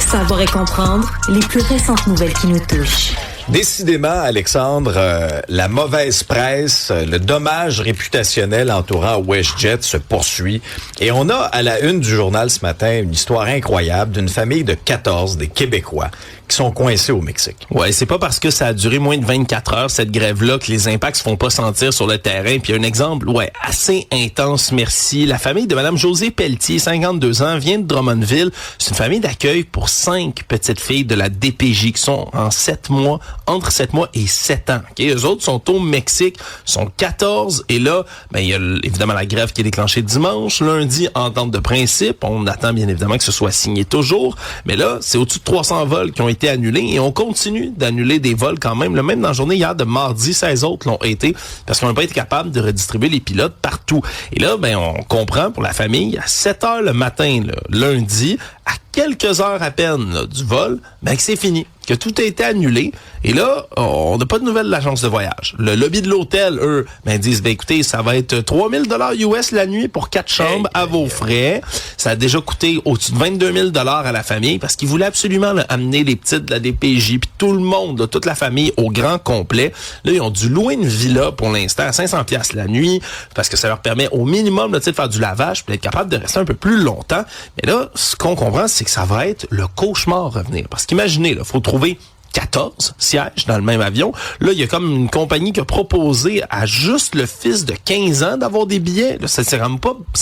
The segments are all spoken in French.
Savoir et comprendre les plus récentes nouvelles qui nous touchent. Décidément, Alexandre, la mauvaise presse, le dommage réputationnel entourant WestJet se poursuit. Et on a à la une du journal ce matin une histoire incroyable d'une famille de 14, des Québécois, qui sont coincés au Mexique. Ouais, c'est pas parce que ça a duré moins de 24 heures, cette grève-là, que les impacts se font pas sentir sur le terrain. Puis un exemple, assez intense, merci. La famille de Madame Josée Pelletier, 52 ans, vient de Drummondville. C'est une famille d'accueil pour 5 petites filles de la DPJ qui sont en 7 mois, entre 7 mois et 7 ans. Okay? Eux autres sont au Mexique, sont 14. Et là, il y a évidemment la grève qui est déclenchée dimanche. Lundi, entente de principe. On attend bien évidemment que ce soit signé toujours. Mais là, c'est au-dessus de 300 vols qui ont été annulés et on continue d'annuler des vols quand même. Même dans la journée hier de mardi, 16 autres l'ont été parce qu'on n'a pas été capable de redistribuer les pilotes partout. Et là, on comprend pour la famille, à 7 heures le matin, lundi, à quelques heures à peine du vol, que c'est fini, que tout a été annulé. Et là, on n'a pas de nouvelles de l'agence de voyage. Le lobby de l'hôtel, eux, disent, écoutez, ça va être 3000 $ US la nuit pour 4 chambres à vos frais. Ça a déjà coûté au-dessus de 22 000 $ à la famille parce qu'ils voulaient absolument amener les petites de la DPJ puis tout le monde, toute la famille au grand complet. Là, ils ont dû louer une villa pour l'instant à 500 $ la nuit parce que ça leur permet au minimum de faire du lavage puis d'être capable de rester un peu plus longtemps. Mais là, ce qu'on comprend, c'est que ça va être le cauchemar à revenir. Parce qu'imaginez, il faut trouver 14 sièges dans le même avion. Là, il y a comme une compagnie qui a proposé à juste le fils de 15 ans d'avoir des billets. Là, ça n'a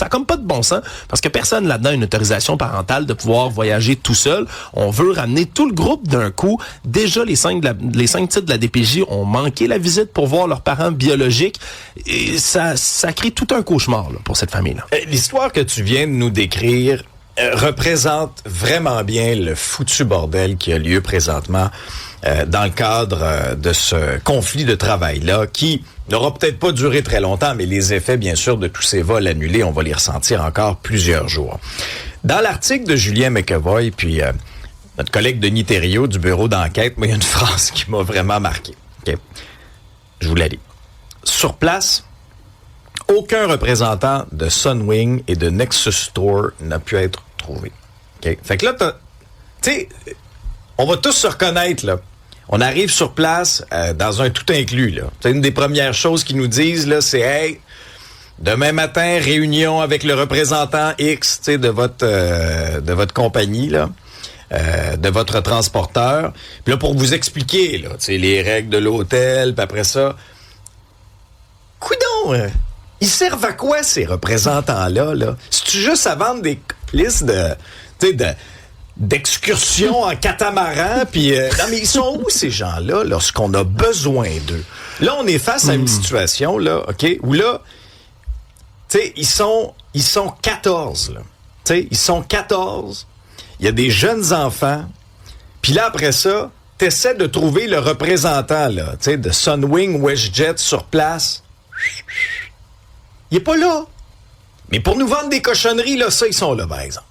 comme pas de bon sens parce que personne là-dedans a une autorisation parentale de pouvoir voyager tout seul. On veut ramener tout le groupe d'un coup. Déjà, les 5 titres de la DPJ ont manqué la visite pour voir leurs parents biologiques. Et ça crée tout un cauchemar là, pour cette famille-là. L'histoire que tu viens de nous décrire représente vraiment bien le foutu bordel qui a lieu présentement dans le cadre de ce conflit de travail-là qui n'aura peut-être pas duré très longtemps, mais les effets, bien sûr, de tous ces vols annulés, on va les ressentir encore plusieurs jours. Dans l'article de Julien McEvoy, puis notre collègue Denis Thériault du bureau d'enquête, il y a une phrase qui m'a vraiment marqué. Okay? Je vous la lis. Sur place, aucun représentant de Sunwing et de Nexus Store n'a pu être trouvé. Okay? Fait que là, tu sais, on va tous se reconnaître, là. On arrive sur place dans un tout inclus, là. C'est une des premières choses qu'ils nous disent, là, c'est « Hey, demain matin, réunion avec le représentant X, tu sais, de votre compagnie, là. De votre transporteur. Puis là, pour vous expliquer, là, tu sais, les règles de l'hôtel, puis après ça, coudonc, ils servent à quoi, ces représentants-là, là? C'est-tu juste à vendre des listes d'excursions en catamaran? Puis non, mais ils sont où, ces gens-là, lorsqu'on a besoin d'eux? Là, on est face à une situation, là, OK, où là, tu sais, ils sont 14, là. Tu sais, ils sont 14. Il y a des jeunes enfants. Puis là, après ça, t'essaies de trouver le représentant, là, tu sais, de Sunwing, WestJet sur place. Il est pas là. Mais pour nous vendre des cochonneries, là, ça, ils sont là, par exemple.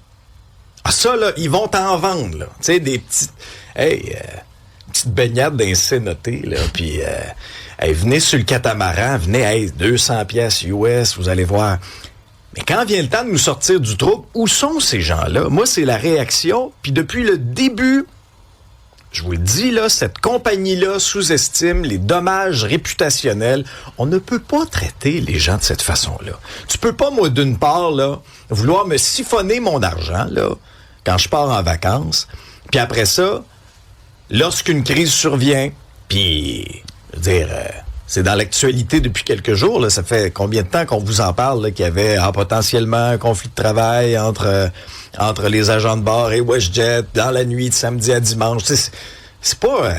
Ah, ça, là, ils vont t'en vendre, là. Tu sais, des petites... petite baignade d'incénoté, là, puis... venez sur le catamaran, venez, 200 pièces US, vous allez voir. Mais quand vient le temps de nous sortir du trouble, où sont ces gens-là? Moi, c'est la réaction, puis depuis le début... Je vous le dis, là, cette compagnie-là sous-estime les dommages réputationnels. On ne peut pas traiter les gens de cette façon-là. Tu peux pas, moi, d'une part, là, vouloir me siphonner mon argent, là, quand je pars en vacances. Puis après ça, lorsqu'une crise survient, puis, je veux dire, c'est dans l'actualité depuis quelques jours, là, ça fait combien de temps qu'on vous en parle, là, qu'il y avait potentiellement un conflit de travail entre les agents de bord et WestJet dans la nuit de samedi à dimanche. C'est pas...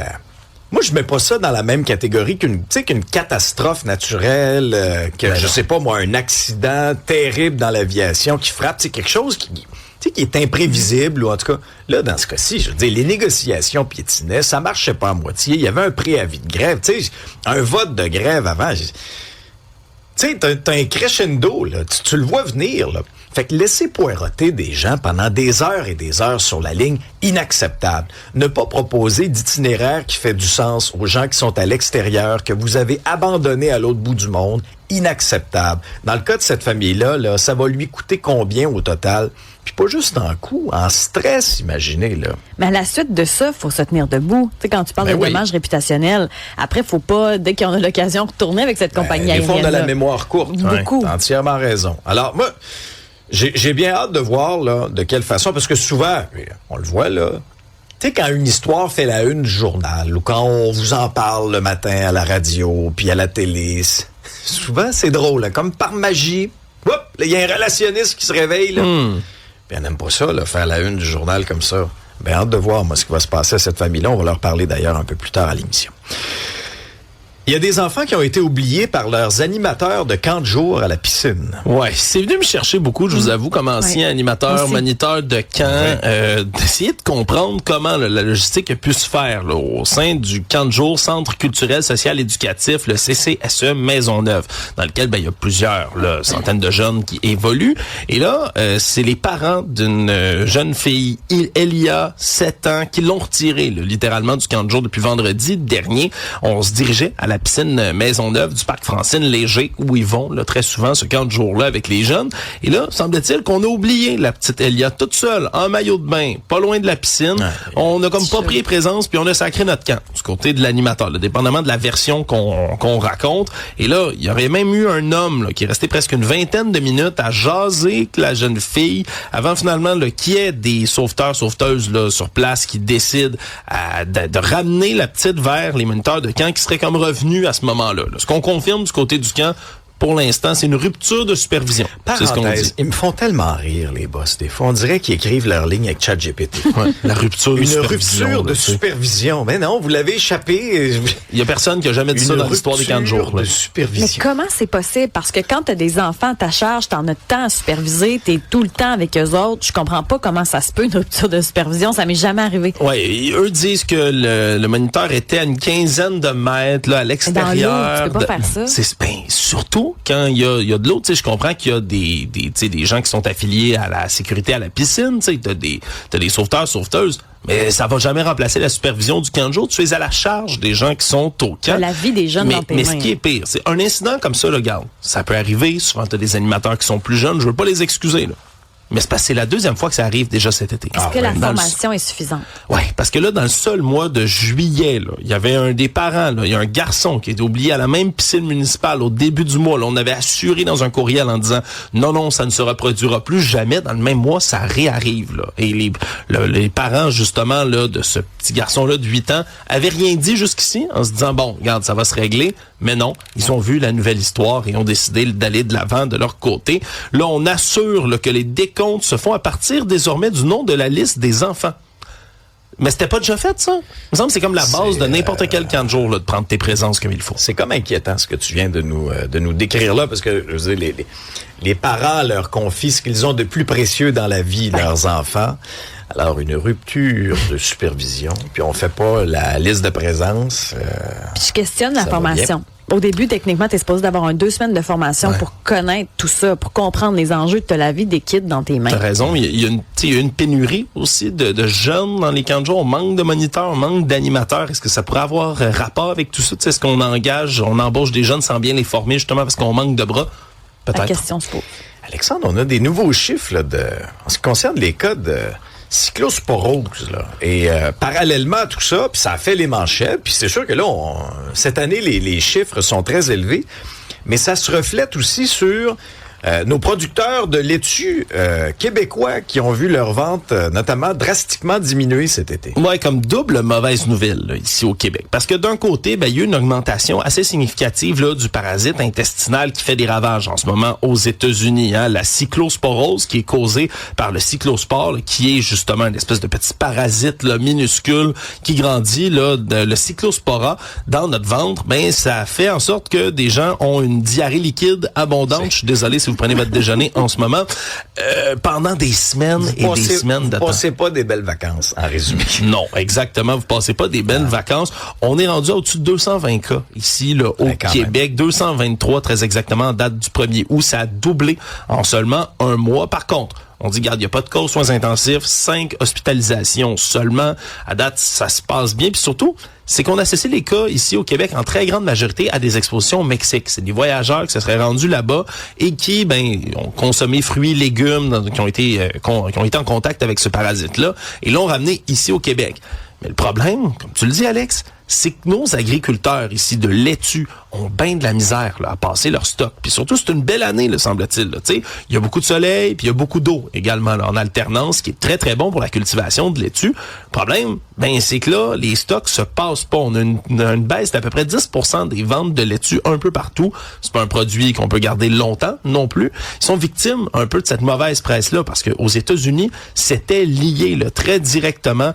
moi, je mets pas ça dans la même catégorie qu'une catastrophe naturelle, je sais pas moi, un accident terrible dans l'aviation qui frappe, c'est quelque chose qui est imprévisible, ou en tout cas, là, dans ce cas-ci, je veux dire, les négociations piétinaient, ça marchait pas à moitié, il y avait un préavis de grève, tu sais, un vote de grève avant, tu sais, t'as un crescendo, là, tu le vois venir, là. Fait que laisser poireauter des gens pendant des heures et des heures sur la ligne, inacceptable. Ne pas proposer d'itinéraire qui fait du sens aux gens qui sont à l'extérieur, que vous avez abandonnés à l'autre bout du monde, inacceptable. Dans le cas de cette famille-là, là, ça va lui coûter combien au total? Puis pas juste en coût, en stress, imaginez, là. Mais à la suite de ça, faut se tenir debout. Tu sais, quand tu parles de dommages réputationnels, après, faut pas, dès qu'on a l'occasion, retourner avec cette compagnie aérienne. Des fois, on a la mémoire courte. Beaucoup. T'as entièrement raison. Alors, moi, j'ai bien hâte de voir, là, de quelle façon, parce que souvent, on le voit, là, tu sais, quand une histoire fait la une du journal, ou quand on vous en parle le matin à la radio, puis à la télé, souvent, c'est drôle, là, comme par magie. Il y a un relationniste qui se réveille, là. Puis on n'aime pas ça, là, faire la une du journal comme ça. Ben, hâte de voir, moi, ce qui va se passer à cette famille-là. On va leur parler d'ailleurs un peu plus tard à l'émission. Il y a des enfants qui ont été oubliés par leurs animateurs de camp de jour à la piscine. Ouais, c'est venu me chercher beaucoup, je vous avoue, comme ancien animateur, moniteur de camp, d'essayer de comprendre comment la logistique a pu se faire là, au sein du camp de jour, Centre culturel, social, éducatif, le CCSE Maisonneuve, dans lequel il y a plusieurs centaines de jeunes qui évoluent. Et là, c'est les parents d'une jeune fille, Elia, 7 ans, qui l'ont retirée littéralement du camp de jour depuis vendredi dernier. On se dirigeait à la piscine Maisonneuve du parc Francine-Léger, où ils vont très souvent ce camp de jour-là avec les jeunes. Et là, semble-t-il qu'on a oublié la petite Elia toute seule, en maillot de bain, pas loin de la piscine. On a comme pas pris présence, puis on a sacré notre camp du côté de l'animateur, dépendamment de la version qu'on raconte. Et là, il y aurait même eu un homme qui est resté presque une vingtaine de minutes à jaser avec la jeune fille, avant finalement qu'il y ait des sauveteurs-sauveteuses sur place qui décident de ramener la petite vers les moniteurs de camp qui seraient comme revenus à ce moment-là. Ce qu'on confirme du côté du camp, pour l'instant, c'est une rupture de supervision. C'est ce qu'on dit. Ils me font tellement rire, les boss, des fois. On dirait qu'ils écrivent leur ligne avec ChatGPT. La rupture de supervision. Une rupture de supervision. Mais non, vous l'avez échappé. Il y a personne qui a jamais dit ça dans l'histoire des camps de jour. De supervision. Mais comment c'est possible? Parce que quand t'as des enfants à ta charge, t'en as tant à superviser, t'es tout le temps avec eux autres. Je comprends pas comment ça se peut, une rupture de supervision. Ça m'est jamais arrivé. Oui, eux disent que le moniteur était à une quinzaine de mètres à l'extérieur. Tu peux pas faire ça. Surtout quand il y a de l'eau, je comprends qu'il y a des gens qui sont affiliés à la sécurité à la piscine, t'as des sauveteurs, sauveteuses, mais ça va jamais remplacer la supervision du camp de jour. Tu es à la charge des gens qui sont au camp. La vie des jeunes dans tes mains. Mais ce qui est pire, c'est un incident comme ça, regarde, ça peut arriver. Souvent, t'as des animateurs qui sont plus jeunes. Je veux pas les excuser, là. Mais c'est parce que c'est la deuxième fois que ça arrive déjà cet été. Est-ce que la formation est suffisante? Oui, parce que là, dans le seul mois de juillet, il y avait un des parents, il y a un garçon qui était oublié à la même piscine municipale au début du mois. Là, on avait assuré dans un courriel en disant non, ça ne se reproduira plus jamais. Dans le même mois, ça réarrive. Là. Et les parents, justement, de ce petit garçon-là de 8 ans, avaient rien dit jusqu'ici en se disant, bon, regarde, ça va se régler. Mais non, ils ont vu la nouvelle histoire et ont décidé d'aller de l'avant de leur côté. Là, on assure que les décomptes se font à partir désormais du nom de la liste des enfants. Mais c'était pas déjà fait, ça? Il me semble que c'est comme la base de n'importe quel camp de jour, de prendre tes présences comme il faut. C'est comme inquiétant ce que tu viens de nous décrire là, parce que je veux dire, les parents leur confient ce qu'ils ont de plus précieux dans la vie, leurs enfants. Alors, une rupture de supervision, puis on fait pas la liste de présence. Puis je questionne la formation. Au début, techniquement, tu es supposé d'avoir 2 semaines de formation pour connaître tout ça, pour comprendre les enjeux de la vie des kids dans tes mains. T'as raison, il y a une pénurie aussi de jeunes dans les camps de jour. On manque de moniteurs, on manque d'animateurs. Est-ce que ça pourrait avoir rapport avec tout ça? Est-ce qu'on embauche des jeunes sans bien les former justement parce qu'on manque de bras? Peut-être. La question se pose. Alexandre, on a des nouveaux chiffres en ce qui concerne les cas de cyclosporose, là. Et parallèlement à tout ça, puis ça a fait les manchettes, puis c'est sûr que là, cette année, les chiffres sont très élevés, mais ça se reflète aussi sur nos producteurs de laitue québécois qui ont vu leur vente notamment drastiquement diminuer cet été. Ouais, comme double mauvaise nouvelle là, ici au Québec. Parce que d'un côté, il y a eu une augmentation assez significative là, du parasite intestinal qui fait des ravages en ce moment aux États-Unis. La cyclosporose qui est causée par le cyclospore, là, qui est justement une espèce de petit parasite là, minuscule qui grandit, le cyclospora, dans notre ventre. Ça fait en sorte que des gens ont une diarrhée liquide abondante. Je suis désolé si vous prenez votre déjeuner en ce moment, pendant des semaines des semaines de temps. Vous passez pas des belles vacances, en résumé. Non, exactement. Vous passez pas des belles vacances. On est rendu au-dessus de 220 cas ici au Québec. Même. 223 très exactement en date du 1er août. Ça a doublé en seulement un mois. Par contre, On dit, regarde, il n'y a pas de cas aux soins intensifs, 5 hospitalisations seulement. À date, ça se passe bien. Puis surtout, c'est qu'on associe les cas ici au Québec en très grande majorité à des expositions au Mexique. C'est des voyageurs qui se seraient rendus là-bas et qui, ont consommé fruits, légumes, qui ont été en contact avec ce parasite-là et l'ont ramené ici au Québec. Mais le problème, comme tu le dis, Alex, c'est que nos agriculteurs ici de laitue ont bien de la misère là, à passer leur stock. Puis surtout, c'est une belle année, là, semble-t-il. Là. Il y a beaucoup de soleil, puis il y a beaucoup d'eau également là, en alternance, qui est très, très bon pour la cultivation de laitue. Le problème, c'est que là, les stocks se passent pas. On a une baisse d'à peu près 10% des ventes de laitue un peu partout. C'est pas un produit qu'on peut garder longtemps non plus. Ils sont victimes un peu de cette mauvaise presse-là, parce qu'aux États-Unis, c'était lié là, très directement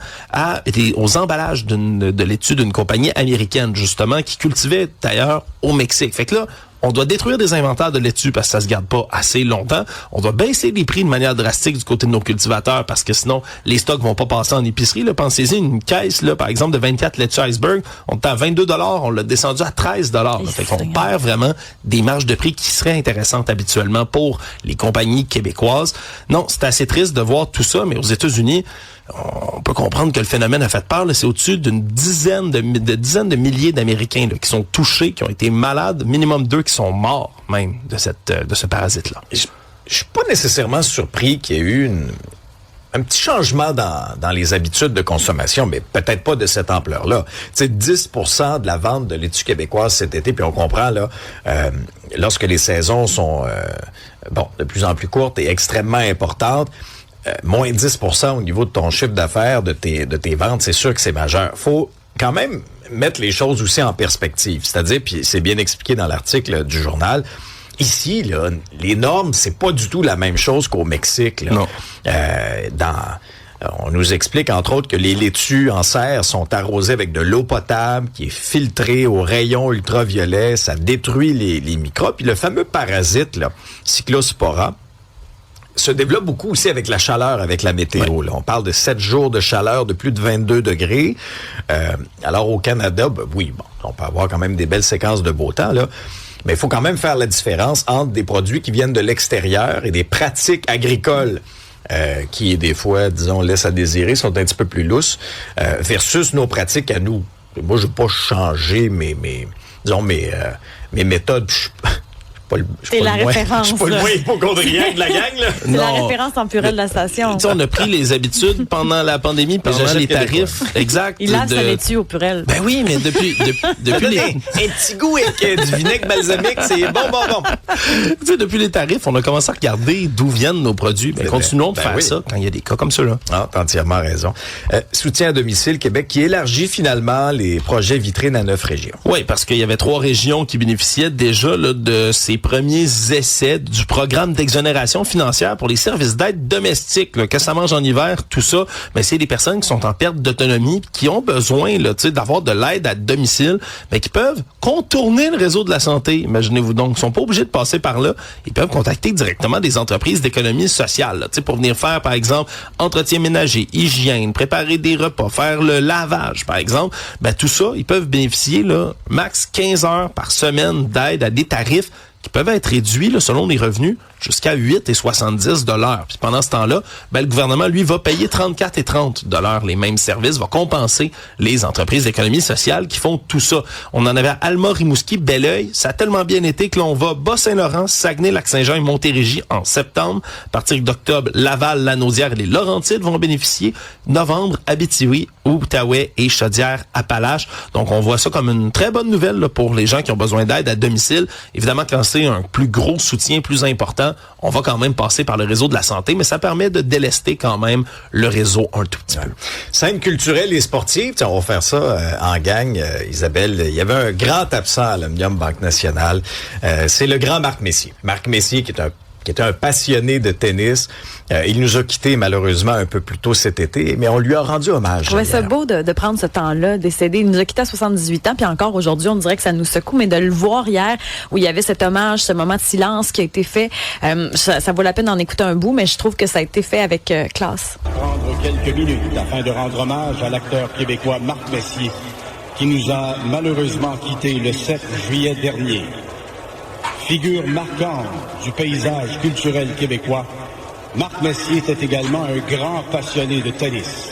aux emballages de laitue d'une compagnie américaine, justement, qui cultivait d'ailleurs au Mexique. Fait que là, on doit détruire des inventaires de laitue parce que ça se garde pas assez longtemps. On doit baisser les prix de manière drastique du côté de nos cultivateurs parce que sinon, les stocks vont pas passer en épicerie. Là. Pensez-y, une caisse, là, par exemple, de 24 laitues iceberg, on est à 22 $, on l'a descendu à 13 $. Fait qu'on perd vraiment des marges de prix qui seraient intéressantes habituellement pour les compagnies québécoises. Non, c'est assez triste de voir tout ça, mais aux États-Unis, on peut comprendre que le phénomène a fait peur. Là. C'est au-dessus d'une dizaine de milliers d'Américains là, qui sont touchés, qui ont été malades, minimum 2 qui sont morts même de ce parasite-là. Je suis pas nécessairement surpris qu'il y ait eu un petit changement dans les habitudes de consommation, mais peut-être pas de cette ampleur-là. Tu sais, 10% de la vente de laitue québécoise cet été, puis on comprend là, lorsque les saisons sont de plus en plus courtes et extrêmement importantes. Moins 10% au niveau de ton chiffre d'affaires, de tes ventes, c'est sûr que c'est majeur. Faut quand même mettre les choses aussi en perspective. C'est-à-dire, puis c'est bien expliqué dans l'article du journal, ici, là, les normes, c'est pas du tout la même chose qu'au Mexique. Là. Non. On nous explique, entre autres, que les laitues en serre sont arrosées avec de l'eau potable qui est filtrée aux rayons ultraviolets. Ça détruit les microbes. Puis le fameux parasite, là, Cyclospora, se développe beaucoup aussi avec la chaleur, avec la météo. Ouais. Là. On parle de 7 jours de chaleur de plus de 22 degrés. Alors au Canada, on peut avoir quand même des belles séquences de beau temps, là. Mais il faut quand même faire la différence entre des produits qui viennent de l'extérieur et des pratiques agricoles qui, des fois, disons, laissent à désirer, sont un petit peu plus lousses, versus nos pratiques à nous. Moi, je n'ai pas changé mes méthodes. C'est la référence. Je suis pas le moins hypochondriaque de la gang, là. C'est la référence en purée de la station. On a pris les habitudes pendant la pandémie, pendant les tarifs. Exact. Il lave sa laitue au purel. Ben oui, mais depuis un petit goût avec du vinaigre balsamique, c'est bon. Tu sais, depuis les tarifs, on a commencé à regarder d'où viennent nos produits. Continuons de faire ça quand il y a des cas comme ceux-là. Ah, t'as entièrement raison. Soutien à domicile Québec qui élargit finalement les projets vitrines à 9 régions. Oui, parce qu'il y avait 3 régions qui bénéficiaient déjà là, de ces premiers essais du programme d'exonération financière pour les services d'aide domestique. Là, que ça mange en hiver, tout ça, mais c'est des personnes qui sont en perte d'autonomie, qui ont besoin là, d'avoir de l'aide à domicile, mais qui peuvent contourner le réseau de la santé. Imaginez-vous donc, ils sont pas obligés de passer par là. Ils peuvent contacter directement des entreprises d'économie sociale là, pour venir faire, par exemple, entretien ménager, hygiène, préparer des repas, faire le lavage, par exemple. Tout ça, ils peuvent bénéficier là, max 15 heures par semaine d'aide à des tarifs qui peuvent être réduits là, selon les revenus jusqu'à 8,70 $. Puis pendant ce temps-là, le gouvernement, lui, va payer 34,30 $ les mêmes services, va compenser les entreprises d'économie sociale qui font tout ça. On en avait à Alma, Rimouski, Belleuil. Ça a tellement bien été que l'on va Bas-Saint-Laurent, Saguenay, Lac-Saint-Jean et Montérégie en septembre. À partir d'octobre, Laval, Lanaudière et les Laurentides vont bénéficier. Novembre, Abitibi, Outaouais et Chaudière-Appalaches. Donc, on voit ça comme une très bonne nouvelle là, pour les gens qui ont besoin d'aide à domicile. Évidemment, quand c'est un plus gros soutien, plus important, on va quand même passer par le réseau de la santé, mais ça permet de délester quand même le réseau un tout petit peu. Scène culturelle et sportive, on va faire ça en gang. Isabelle, il y avait un grand absent à l'Omnium Banque Nationale. C'est le grand Marc Messier. Marc Messier qui était un passionné de tennis. Il nous a quittés malheureusement un peu plus tôt cet été, mais on lui a rendu hommage. Je trouvais ça beau de prendre ce temps-là, décédé. Il nous a quittés à 78 ans, puis encore aujourd'hui, on dirait que ça nous secoue, mais de le voir hier, où il y avait cet hommage, ce moment de silence qui a été fait, ça vaut la peine d'en écouter un bout, mais je trouve que ça a été fait avec classe. Prendre quelques minutes afin de rendre hommage à l'acteur québécois Marc Messier, qui nous a malheureusement quittés le 7 juillet dernier. Figure marquante du paysage culturel québécois, Marc Messier était également un grand passionné de tennis.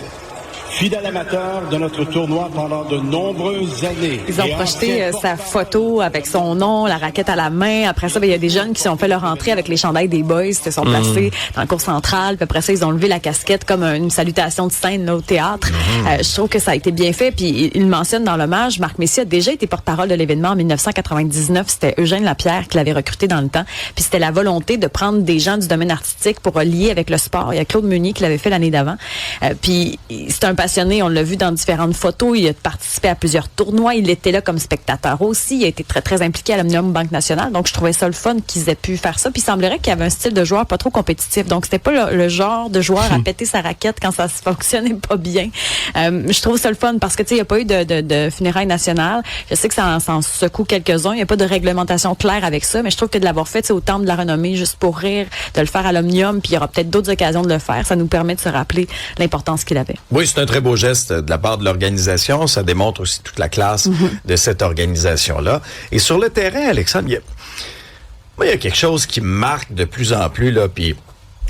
Fidèle amateur de notre tournoi pendant de nombreuses années. Ils ont projeté sa photo avec son nom, la raquette à la main. Après ça, il y a des jeunes qui ont fait leur entrée avec les chandails des boys. Ils se sont placés dans le cours central. Puis après ça, ils ont levé la casquette comme une salutation de scène là, au théâtre. Je trouve que ça a été bien fait. Puis il mentionne dans l'hommage, Marc Messier a déjà été porte-parole de l'événement en 1999. C'était Eugène Lapierre qui l'avait recruté dans le temps. Puis c'était la volonté de prendre des gens du domaine artistique pour lier avec le sport. Il y a Claude Meunier qui l'avait fait l'année d'avant. Puis c'est un passionné, on l'a vu dans différentes photos, il a participé à plusieurs tournois, il était là comme spectateur aussi, il a été très très impliqué à l'Omnium Banque Nationale, donc je trouvais ça le fun qu'ils aient pu faire ça, puis il semblerait qu'il y avait un style de joueur pas trop compétitif, donc c'était pas le genre de joueur à péter sa raquette quand ça se fonctionnait pas bien. Je trouve ça le fun parce que tu sais, il n'y a pas eu de funérailles nationales, je sais que ça en secoue quelques-uns, il n'y a pas de réglementation claire avec ça, mais je trouve que de l'avoir fait au Temple de la Renommée, juste pour rire, de le faire à l'Omnium, puis il y aura peut-être d'autres occasions de le faire, ça nous permet de se rappeler l'importance qu'il avait. Oui, c'est un très beau geste de la part de l'organisation. Ça démontre aussi toute la classe de cette organisation-là. Et sur le terrain, Alexandre, il y a quelque chose qui me marque de plus en plus, là, puis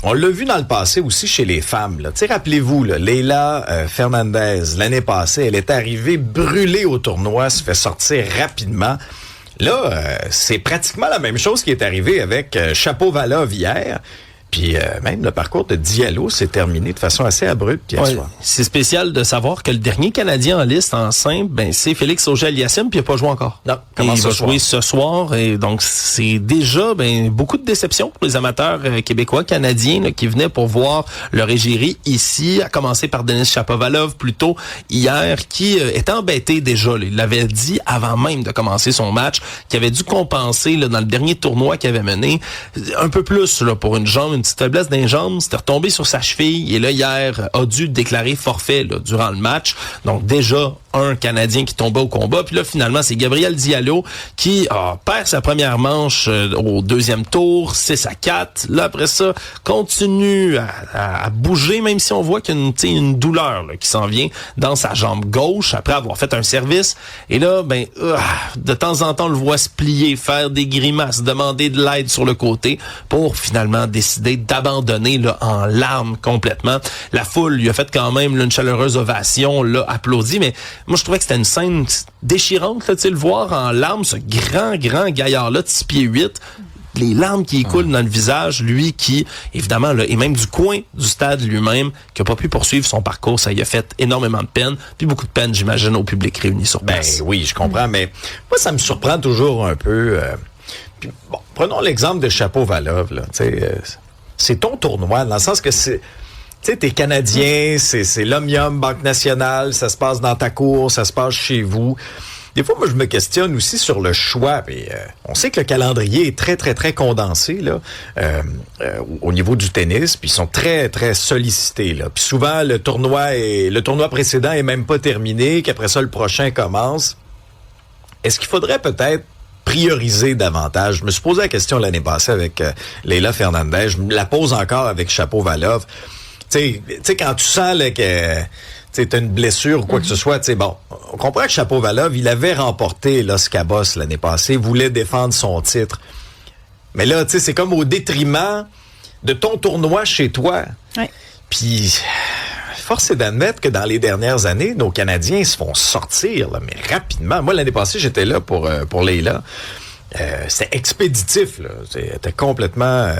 on l'a vu dans le passé aussi chez les femmes. Tu sais, rappelez-vous, là, Leila Fernandez, l'année passée, elle est arrivée brûlée au tournoi, se fait sortir rapidement. Là, c'est pratiquement la même chose qui est arrivée avec Shapovalov hier. Puis même le parcours de Diallo s'est terminé de façon assez abrupte hier soir. C'est spécial de savoir que le dernier Canadien en liste en simple, c'est Félix Auger-Aliassime, puis il n'a pas joué encore. Non, comment il va jouer ce soir, et donc c'est déjà beaucoup de déception pour les amateurs québécois, canadiens là, qui venaient pour voir leur égérie ici, à commencer par Denis Shapovalov plutôt hier, qui était embêté déjà. Là, il l'avait dit avant même de commencer son match, qu'il avait dû compenser là, dans le dernier tournoi qu'il avait mené un peu plus là, pour une jambe, une petite faiblesse d'un jambe, c'était retombé sur sa cheville et là hier a dû déclarer forfait là, durant le match. Donc déjà un Canadien qui tombait au combat, puis là finalement c'est Gabriel Diallo qui perd sa première manche au deuxième tour, 6-4. Là après ça continue à bouger, même si on voit qu'il y a une douleur là, qui s'en vient dans sa jambe gauche après avoir fait un service. Et là de temps en temps on le voit se plier, faire des grimaces, demander de l'aide sur le côté pour finalement décider d'abandonner là, en larmes complètement. La foule lui a fait quand même là, une chaleureuse ovation, l'a applaudi, mais moi je trouvais que c'était une scène déchirante, là, le voir en larmes, ce grand gaillard-là de 6 pieds 8, les larmes qui écoulent dans le visage, lui qui, évidemment, là, est même du coin du stade lui-même, qui n'a pas pu poursuivre son parcours, ça lui a fait énormément de peine, puis beaucoup de peine, j'imagine, au public réuni sur place. Ben oui, je comprends, mais moi ça me surprend toujours un peu. Puis, bon, prenons l'exemple de Shapovalov, là, c'est ton tournoi, dans le sens que c'est, tu sais, t'es Canadien, c'est l'Omnium Banque Nationale, ça se passe dans ta cour, ça se passe chez vous. Des fois, moi, je me questionne aussi sur le choix. Mais, on sait que le calendrier est très, très, très condensé là, au niveau du tennis, puis ils sont très, très sollicités. Là. Puis souvent, le tournoi précédent est même pas terminé, qu'après ça, le prochain commence. Est-ce qu'il faudrait peut-être prioriser davantage? Je me suis posé la question l'année passée avec Leila Fernandez. Je me la pose encore avec Shapovalov. Tu sais, quand tu sens là, que t'as une blessure ou quoi que ce soit, bon, on comprend que Shapovalov, il avait remporté Los Cabos l'année passée, voulait défendre son titre. Mais là, tu sais, c'est comme au détriment de ton tournoi chez toi. Ouais. Puis, force est d'admettre que dans les dernières années, nos Canadiens se font sortir, là, mais rapidement. Moi, l'année passée, j'étais là pour Leila. C'était expéditif, là. C'était complètement...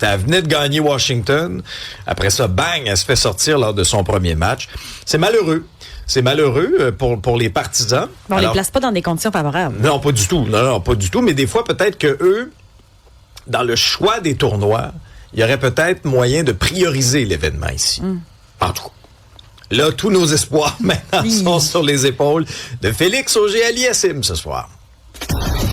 elle venait de gagner Washington. Après ça, bang, elle se fait sortir lors de son premier match. C'est malheureux. C'est malheureux pour les partisans. On les place pas dans des conditions favorables. Non, pas du tout. Non, pas du tout. Mais des fois, peut-être que eux, dans le choix des tournois, il y aurait peut-être moyen de prioriser l'événement ici. En tout cas. Là, tous nos espoirs maintenant sont sur les épaules de Félix Auger-Aliassime ce soir.